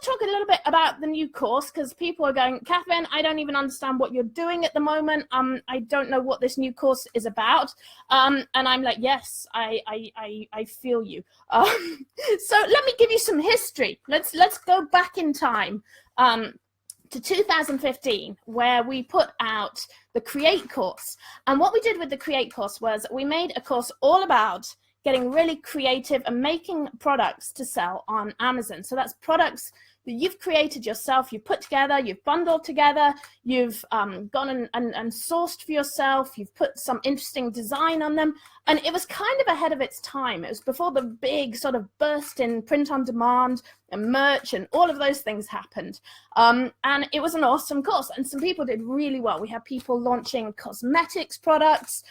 talk a little bit about the new course, because people are going, Katharyne, I don't even understand what you're doing at the moment. I don't know what this new course is about. And I'm like, yes, I feel you. So let me give you some history. Let's go back in time to 2015, where we put out the Create course. And what we did with the Create course was we made a course all about getting really creative and making products to sell on Amazon. So that's products that you've created yourself, you've put together, you've bundled together, you've gone and sourced for yourself, you've put some interesting design on them. And it was kind of ahead of its time. It was before the big sort of burst in print on demand and merch and all of those things happened. And it was an awesome course, and some people did really well. We had people launching cosmetics products,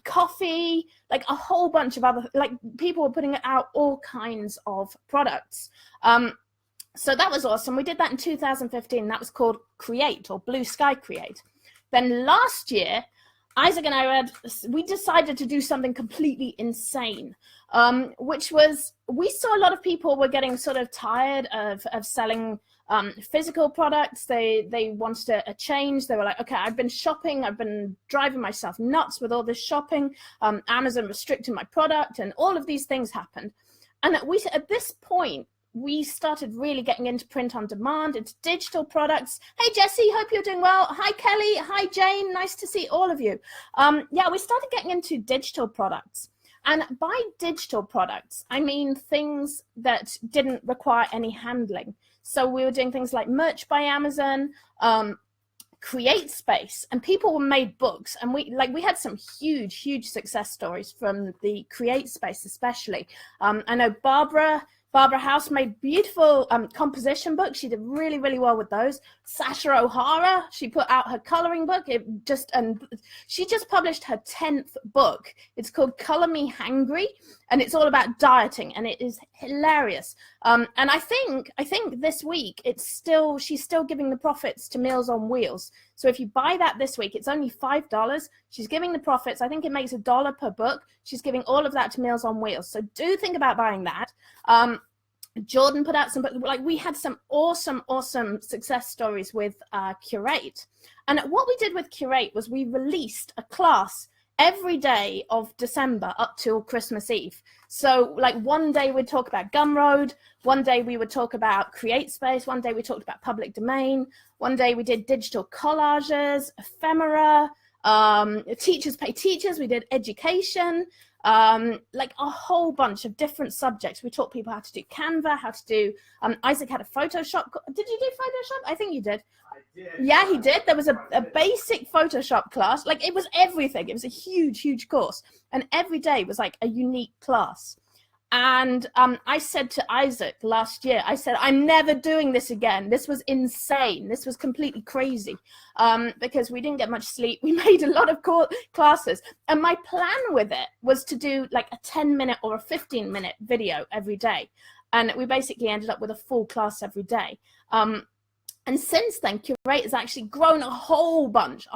coffee, like a whole bunch of other, like people were putting out all kinds of products. So that was awesome. We did that in 2015. That was called Create, or Blue Sky Create. Then last year, Isaac and I we decided to do something completely insane, which was, we saw a lot of people were getting sort of tired of selling physical products. They wanted a change. They were like, okay, I've been shopping, I've been driving myself nuts with all this shopping, Amazon restricted my product, and all of these things happened. And at this point, we started really getting into print on demand, into digital products. Hey, Jesse, hope you're doing well. Hi, Kelly. Hi, Jane. Nice to see all of you. Yeah, we started getting into digital products. And by digital products, I mean things that didn't require any handling. So we were doing things like merch by Amazon, Create Space, and people made books. And we had some huge success stories from the Create Space, especially. I know Barbara House made beautiful composition books. She did really well with those. Sasha O'Hara, she put out her coloring book. She just published her 10th book. It's called Color Me Hangry, and it's all about dieting, and it is hilarious. And I think this week she's still giving the profits to Meals on Wheels. So if you buy that this week, it's only $5. She's giving the profits. I think it makes $1 per book. She's giving all of that to Meals on Wheels. So do think about buying that. Jordan put out some, like we had some awesome success stories with Curate. And what we did with Curate was we released a class every day of December up till Christmas Eve. So like one day we'd talk about Gumroad, one day we would talk about Create Space, one day we talked about public domain, one day we did digital collages, ephemera, teachers pay teachers, we did education, like a whole bunch of different subjects. We taught people how to do Canva, how to do, Isaac had a Photoshop. Did you do Photoshop? I think you did. I did. Yeah, he did. There was a basic Photoshop class. Like it was everything. It was a huge course. And every day was like a unique class. And I said to Isaac last year, I said, I'm never doing this again. This was insane. This was completely crazy because we didn't get much sleep. We made a lot of classes. And my plan with it was to do like a 10-minute or a 15-minute video every day. And we basically ended up with a full class every day. And since then, Curate has actually grown a whole bunch.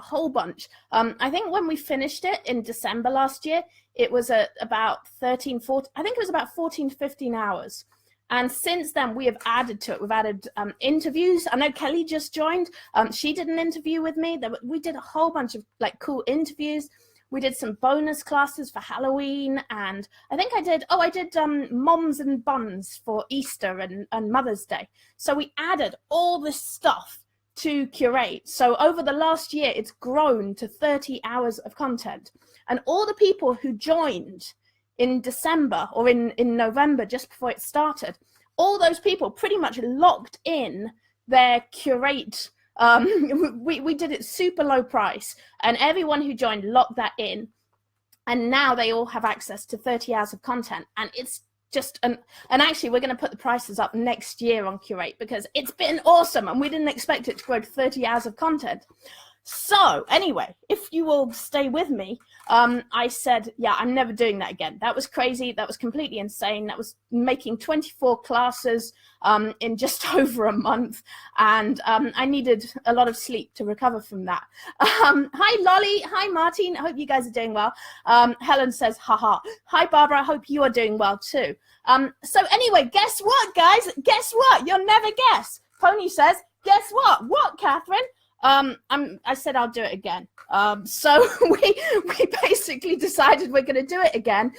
I think when we finished it in December last year, it was at about 13, 14, I think it was about 14 to 15 hours. And since then, we have added to it. We've added interviews. I know Kelly just joined. She did an interview with me. We did a whole bunch of like cool interviews. We did some bonus classes for Halloween, and I think I did moms and buns for Easter and Mother's Day. So we added all this stuff to Curate. So over the last year, it's grown to 30 hours of content. And all the people who joined in December or in November, just before it started, all those people pretty much locked in their Curate. We did it super low price, and everyone who joined locked that in, and now they all have access to 30 hours of content. And it's just and actually we're going to put the prices up next year on Curate because it's been awesome and we didn't expect it to grow to 30 hours of content. So anyway, if you will stay with me, I said, yeah, I'm never doing that again. That was crazy. That was completely insane. That was making 24 classes in just over a month. And I needed a lot of sleep to recover from that. Hi, Lolly. Hi, Martin. I hope you guys are doing well. Helen says, haha. Hi, Barbara. I hope you are doing well too. So anyway, guess what, guys? Guess what? You'll never guess. Pony says, guess what? What, Katharyne? I said I'll do it again. So we basically decided we're going to do it again.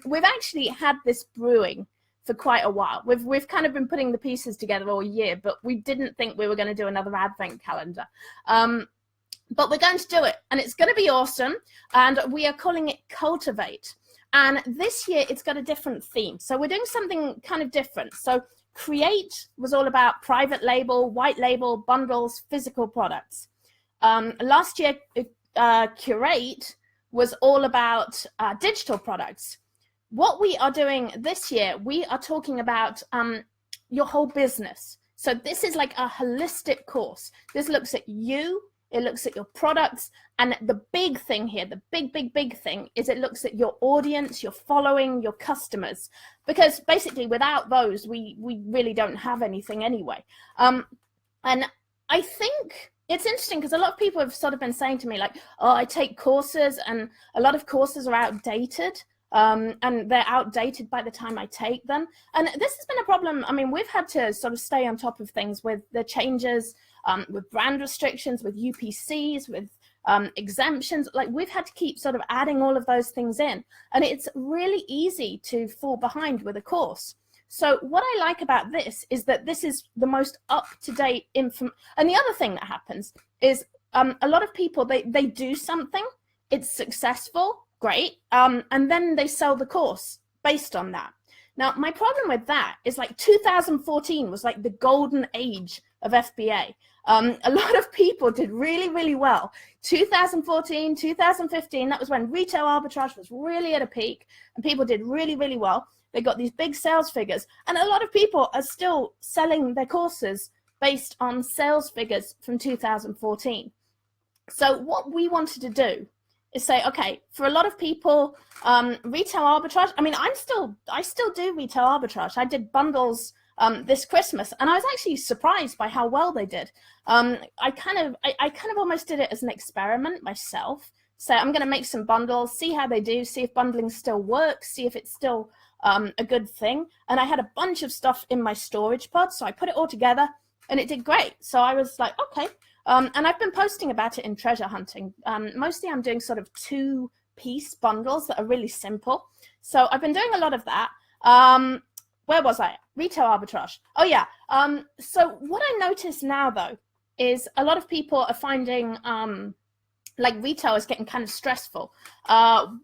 We've actually had this brewing for quite a while. We've kind of been putting the pieces together all year, but we didn't think we were going to do another advent calendar. But we're going to do it, and it's going to be awesome. And we are calling it Cultivate. And this year it's got a different theme. So we're doing something kind of different. So Create was all about private label, white label, bundles, physical products. Last year, Curate was all about digital products. What we are doing this year, we are talking about your whole business. So this is like a holistic course. This looks at you, it looks at your products, and the big thing here, the big thing is it looks at your audience, your following, your customers, because basically without those, we really don't have anything anyway. And I think it's interesting because a lot of people have sort of been saying to me like, oh, I take courses and a lot of courses are outdated. And they're outdated by the time I take them. And this has been a problem. I mean, we've had to sort of stay on top of things with the changes, with brand restrictions, with UPCs, with exemptions. Like we've had to keep sort of adding all of those things in. And it's really easy to fall behind with a course. So what I like about this is that this is the most up-to-date info. And the other thing that happens is a lot of people, they do something, it's successful, great, and then they sell the course based on that. Now, my problem with that is like 2014 was like the golden age of FBA. A lot of people did really well. 2014, 2015, that was when retail arbitrage was really at a peak and people did really well. They got these big sales figures, and a lot of people are still selling their courses based on sales figures from 2014. So what we wanted to do is say, okay, for a lot of people, retail arbitrage, I mean, I still do retail arbitrage. I did bundles this Christmas, and I was actually surprised by how well they did. I kind of almost did it as an experiment myself. So I'm going to make some bundles, see how they do, see if bundling still works, see if it's still a good thing. And I had a bunch of stuff in my storage pod, so I put it all together, and it did great. So I was like, okay. And I've been posting about it in treasure hunting. Mostly I'm doing sort of 2-piece bundles that are really simple. So I've been doing a lot of that. Where was I? Retail arbitrage. Oh yeah. So what I notice now though, is a lot of people are finding like retail is getting kind of stressful.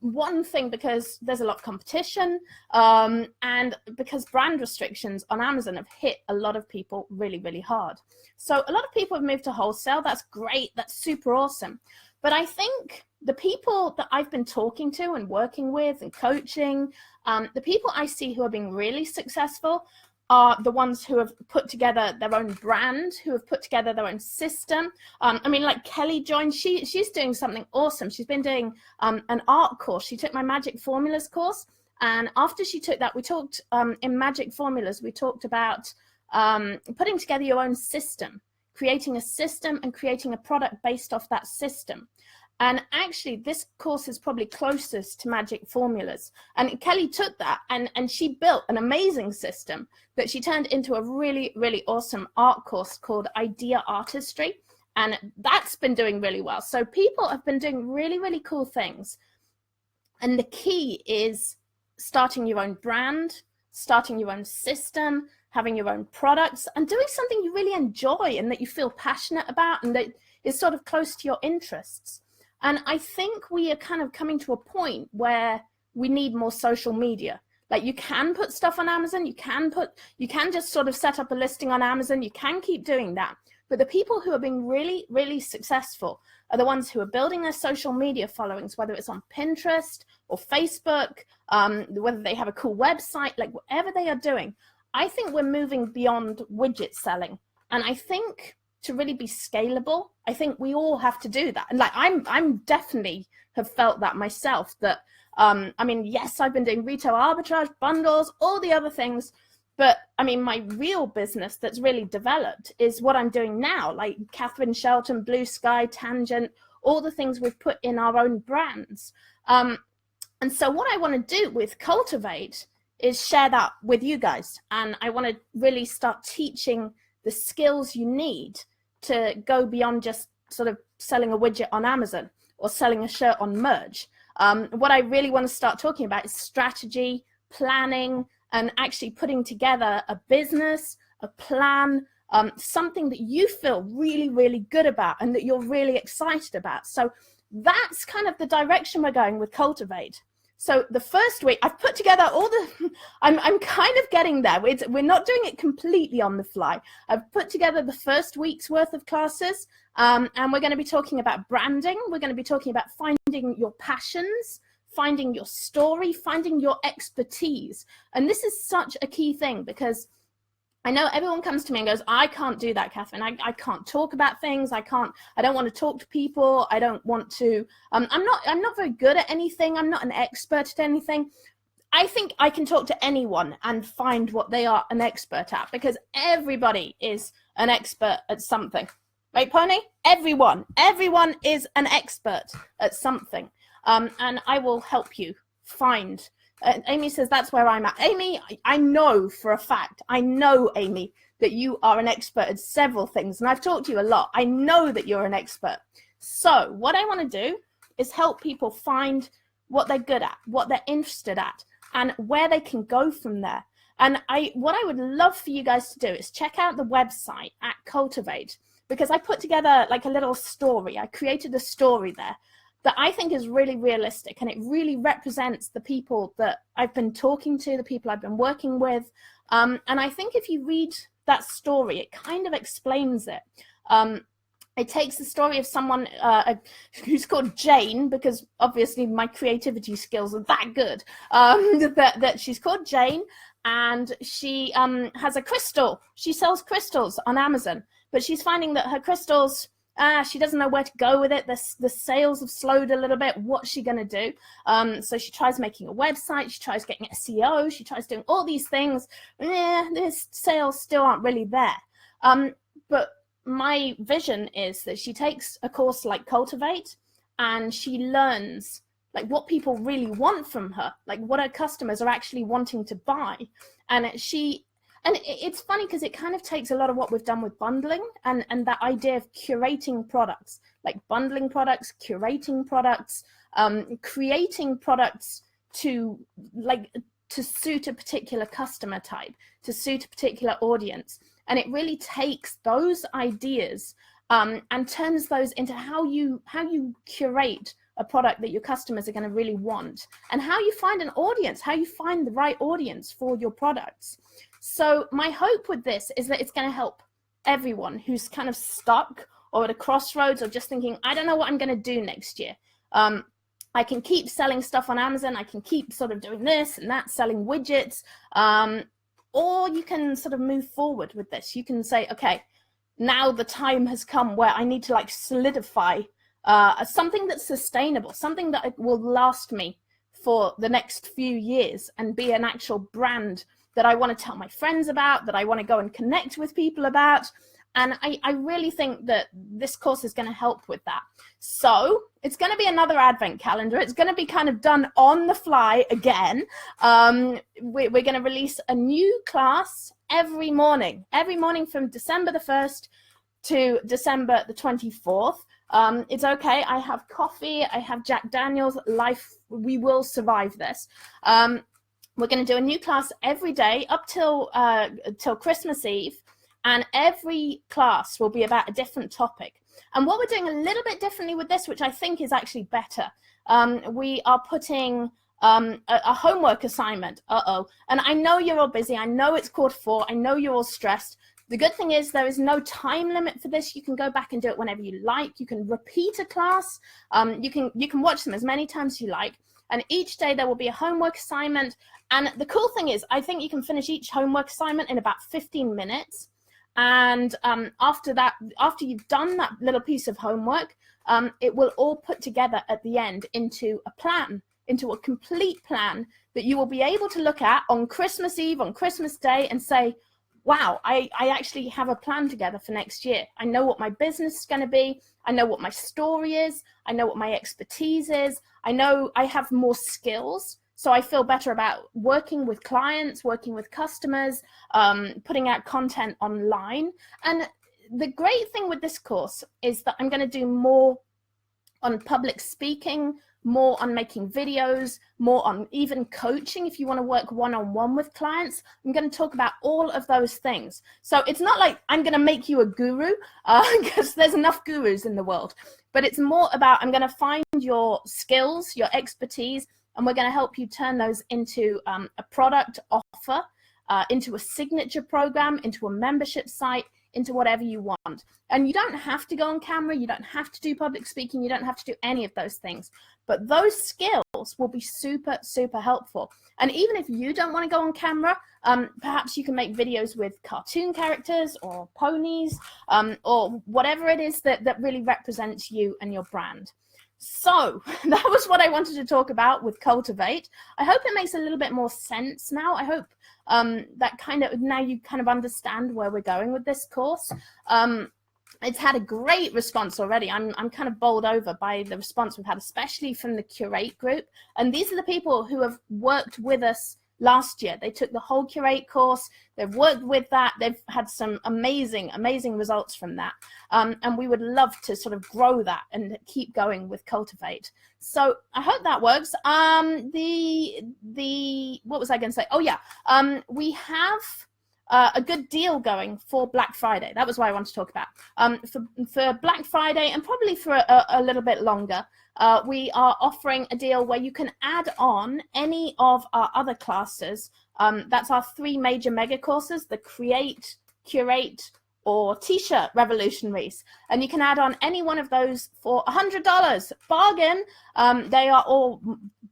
One thing, because there's a lot of competition, and because brand restrictions on Amazon have hit a lot of people really hard. So a lot of people have moved to wholesale. That's great. That's super awesome. But I think the people that I've been talking to and working with and coaching, the people I see who are being really successful are the ones who have put together their own brand, who have put together their own system. I mean, like Kelly joined, she's doing something awesome. She's been doing an art course. She took my Magic Formulas course. And after she took that, we talked in Magic Formulas, we talked about putting together your own system, creating a system and creating a product based off that system. And actually, this course is probably closest to Magic Formulas. And Kelly took that and she built an amazing system that she turned into a really awesome art course called Idea Artistry. And that's been doing really well. So people have been doing really cool things. And the key is starting your own brand, starting your own system, having your own products, and doing something you really enjoy and that you feel passionate about and that is sort of close to your interests. And I think we are kind of coming to a point where we need more social media. Like you can put stuff on Amazon, you can just sort of set up a listing on Amazon, you can keep doing that. But the people who are being really successful are the ones who are building their social media followings, whether it's on Pinterest or Facebook, whether they have a cool website, like whatever they are doing. I think we're moving beyond widget selling. And I think to really be scalable, I think we all have to do that. And like, I'm definitely have felt that myself, that, I mean, yes, I've been doing retail arbitrage, bundles, all the other things, but I mean, my real business that's really developed is what I'm doing now, like Katharyne, Shelton, Blue Sky, Tangent, all the things we've put in our own brands. And so what I want to do with Cultivate is share that with you guys. And I want to really start teaching the skills you need to go beyond just sort of selling a widget on Amazon or selling a shirt on Merge. What I really want to start talking about is strategy, planning, and actually putting together a business, a plan, something that you feel really, really good about and that you're really excited about. So that's kind of the direction we're going with Cultivate. So the first week, I've put together all the, I'm kind of getting there. We're not doing it completely on the fly. I've put together the first week's worth of classes, and we're going to be talking about branding. We're going to be talking about finding your passions, finding your story, finding your expertise. And this is such a key thing, because I know everyone comes to me and goes, I can't do that, Katharyne. I can't talk about things. I don't want to talk to people. I don't want to, I'm not very good at anything. I'm not an expert at anything. I think I can talk to anyone and find what they are an expert at, because everybody is an expert at something. Right, Pony? Everyone is an expert at something. And I will help you find. Amy says that's where I'm at. Amy, I know for a fact, Amy, that you are an expert at several things, and I've talked to you a lot. I know that you're an expert. So what I want to do is help people find what they're good at, what they're interested at, and where they can go from there. And what I would love for you guys to do is check out the website at Cultivate, because I put together like a little story. I created a story there that I think is really realistic, and it really represents the people that I've been talking to, the people I've been working with. And I think if you read that story, it kind of explains it. It takes the story of someone who's called Jane, because obviously my creativity skills are that good, that she's called Jane, and she has a crystal. She sells crystals on Amazon, but she's finding that her crystals, she doesn't know where to go with it. The sales have slowed a little bit. What's she going to do? So she tries making a website. She tries getting SEO. She tries doing all these things. These sales still aren't really there. But my vision is that she takes a course like Cultivate, and she learns like what people really want from her, like what her customers are actually wanting to buy. And it's funny because it kind of takes a lot of what we've done with bundling and that idea of curating products, like bundling products, curating products, creating products to suit a particular customer type, to suit a particular audience. And it really takes those ideas and turns those into how you curate a product that your customers are going to really want, and how you find an audience, how you find the right audience for your products. So my hope with this is that it's going to help everyone who's kind of stuck or at a crossroads, or just thinking, I don't know what I'm going to do next year. I can keep selling stuff on Amazon. I can keep sort of doing this and that, selling widgets. Or you can sort of move forward with this. You can say, okay, now the time has come where I need to like solidify something that's sustainable, something that will last me for the next few years and be an actual brand that I want to tell my friends about, that I want to go and connect with people about. And I really think that this course is going to help with that. So it's going to be another advent calendar. It's going to be kind of done on the fly again. We're going to release a new class every morning from December the 1st to December the 24th. It's okay. I have coffee. I have Jack Daniels. We will survive this. We're going to do a new class every day up till Christmas Eve, and every class will be about a different topic. And what we're doing a little bit differently with this, which I think is actually better, we are putting a homework assignment. And I know you're all busy. I know it's 4:45. I know you're all stressed. The good thing is there is no time limit for this. You can go back and do it whenever you like. You can repeat a class. You can watch them as many times as you like. And each day there will be a homework assignment. And the cool thing is, I think you can finish each homework assignment in about 15 minutes. And after that, after you've done that little piece of homework, it will all put together at the end into a plan, into a complete plan that you will be able to look at on Christmas Eve, on Christmas Day, and say, wow, I actually have a plan together for next year. I know what my business is going to be. I know what my story is. I know what my expertise is. I know I have more skills. So I feel better about working with clients, working with customers, putting out content online. And the great thing with this course is that I'm going to do more on public speaking, more on making videos, more on even coaching. If you want to work one-on-one with clients, I'm going to talk about all of those things. So it's not like I'm going to make you a guru, because there's enough gurus in the world, but it's more about I'm going to find your skills, your expertise, and we're going to help you turn those into a product offer, into a signature program, into a membership site, into whatever you want. And you don't have to go on camera, you don't have to do public speaking, you don't have to do any of those things. But those skills will be super, super helpful. And even if you don't want to go on camera, perhaps you can make videos with cartoon characters or ponies, or whatever it is that really represents you and your brand. So that was what I wanted to talk about with Cultivate. I hope it makes a little bit more sense now. I hope that now you kind of understand where we're going with this course. It's had a great response already. I'm kind of bowled over by the response we've had, especially from the Curate group. And these are the people who have worked with us last year. They took the whole Curate course. They've worked with that. They've had some amazing, amazing results from that. And we would love to sort of grow that and keep going with Cultivate. So I hope that works. What was I going to say? Oh yeah, we have a good deal going for Black Friday. That was what I wanted to talk about. For Black Friday and probably for a little bit longer, we are offering a deal where you can add on any of our other classes. That's our 3 major mega courses, the Create, Curate, or T-shirt revolutionaries. And you can add on any one of those for $100. Bargain. They're all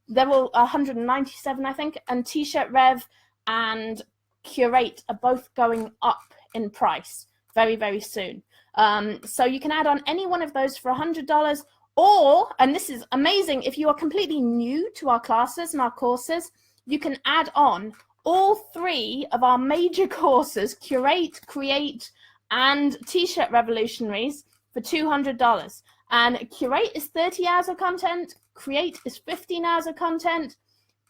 $197, I think, and T-shirt Rev and Curate are both going up in price very, very soon. So you can add on any one of those for $100, or, and this is amazing, if you are completely new to our classes and our courses, you can add on all 3 of our major courses, Curate, Create, and T-shirt revolutionaries for $200. And Curate is 30 hours of content, Create is 15 hours of content,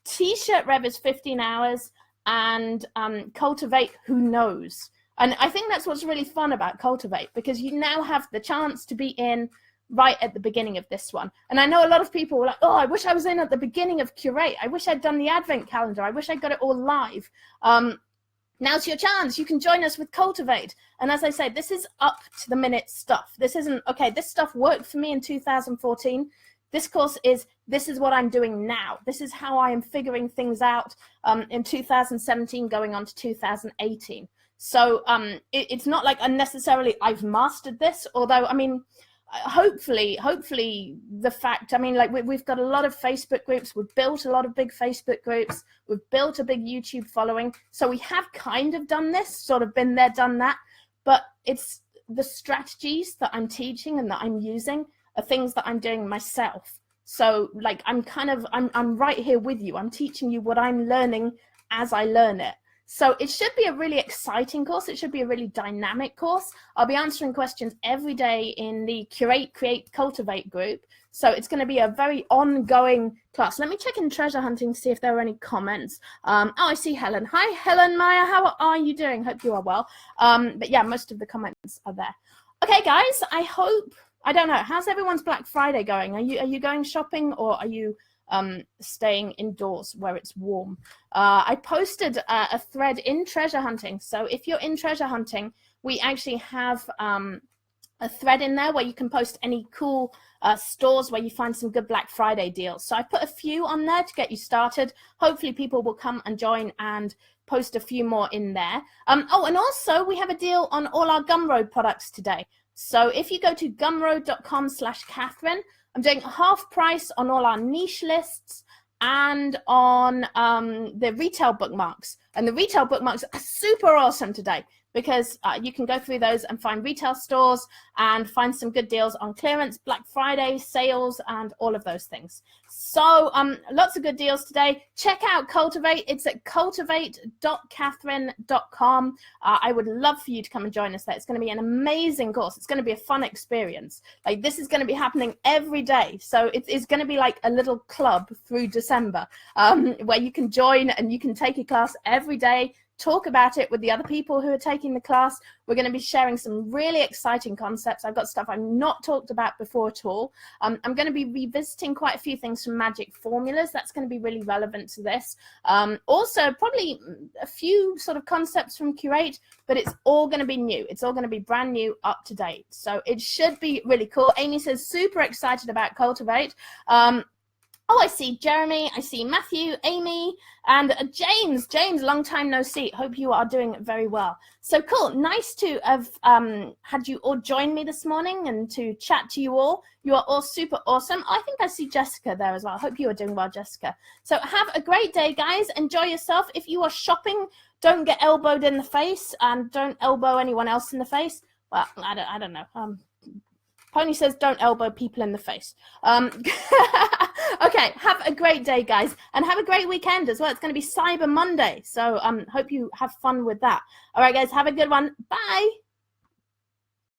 T-shirt Rev is 15 hours, and Cultivate, who knows? And I think that's what's really fun about Cultivate, because you now have the chance to be in right at the beginning of this one. And I know a lot of people were like, oh, I wish I was in at the beginning of Curate. I wish I'd done the advent calendar. I wish I got it all live. Now's your chance. You can join us with Cultivate. And as I say, this is up to the minute stuff. This isn't, okay, this stuff worked for me in 2014. This course is, this is what I'm doing now. This is how I am figuring things out in 2017 going on to 2018. So it's not like unnecessarily I've mastered this, although, I mean, hopefully the fact, I mean, like we've got a lot of Facebook groups. We've built a lot of big Facebook groups. We've built a big YouTube following. So we have kind of done this, sort of been there, done that. But it's the strategies that I'm teaching and that I'm using are things that I'm doing myself. So like I'm right here with you. I'm teaching you what I'm learning as I learn it. So it should be a really exciting course. It should be a really dynamic course. I'll be answering questions every day in the Curate, Create, Cultivate group. So it's going to be a very ongoing class. Let me check in treasure hunting to see if there are any comments. Oh, I see Helen. Hi, Helen, Maya. How are you doing? Hope you are well. But yeah, most of the comments are there. Okay, guys, I don't know. How's everyone's Black Friday going? Are you going shopping, or are you staying indoors where it's warm? I posted a thread in treasure hunting. So if you're in treasure hunting, we actually have a thread in there where you can post any cool stores where you find some good Black Friday deals. So I put a few on there to get you started. Hopefully people will come and join and post a few more in there. Oh, and also we have a deal on all our Gumroad products today. So if you go to gumroad.com/Katharyne, I'm doing half price on all our niche lists and on the retail bookmarks. And the retail bookmarks are super awesome today because you can go through those and find retail stores and find some good deals on clearance, Black Friday, sales, and all of those things. So lots of good deals today. Check out Cultivate. It's at cultivate.katharyne.com. I would love for you to come and join us there. It's going to be an amazing course. It's going to be a fun experience. Like, this is going to be happening every day. So it's going to be like a little club through December where you can join and you can take a class every day, talk about it with the other people who are taking the class. We're going to be sharing some really exciting concepts. I've got stuff I've not talked about before at all. I'm going to be revisiting quite a few things from magic formulas. That's going to be really relevant to this. Also, probably a few sort of concepts from Curate, but it's all going to be new. It's all going to be brand new, up to date. So it should be really cool. Amy says, super excited about Cultivate. Oh, I see Jeremy, I see Matthew, Amy, and James. James, long time no see. Hope you are doing very well. So cool. Nice to have had you all join me this morning and to chat to you all. You are all super awesome. I think I see Jessica there as well. Hope you are doing well, Jessica. So have a great day, guys. Enjoy yourself. If you are shopping, don't get elbowed in the face and don't elbow anyone else in the face. Well, I don't know. Pony says don't elbow people in the face. Okay, have a great day, guys, and have a great weekend as well. It's going to be Cyber Monday, so hope you have fun with that. All right, guys, have a good one. Bye.